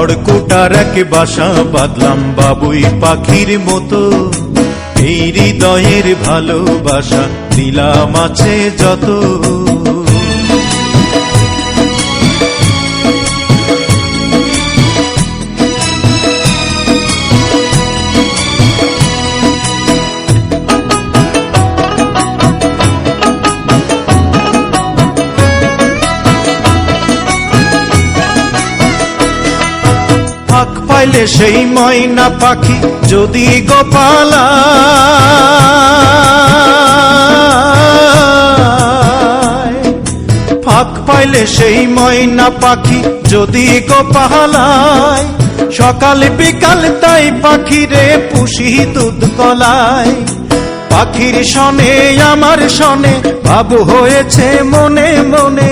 খড়কুটার এক বাসা বাঁধলাম বাবুই পাখির মতো, এই হৃদয়ের ভালোবাসা দিলাম আছে যত। ফাঁক পাইলে সেই ময়না পাখি যদি গোপালা, ফাঁক পাইলে সেই ময়না পাখি যদি গোপালায়, সকাল বিকাল তাই পাখিরে পুষি দুধ কলায়। পাখির শনে আমার শনে ভাব হয়েছে মনে মনে,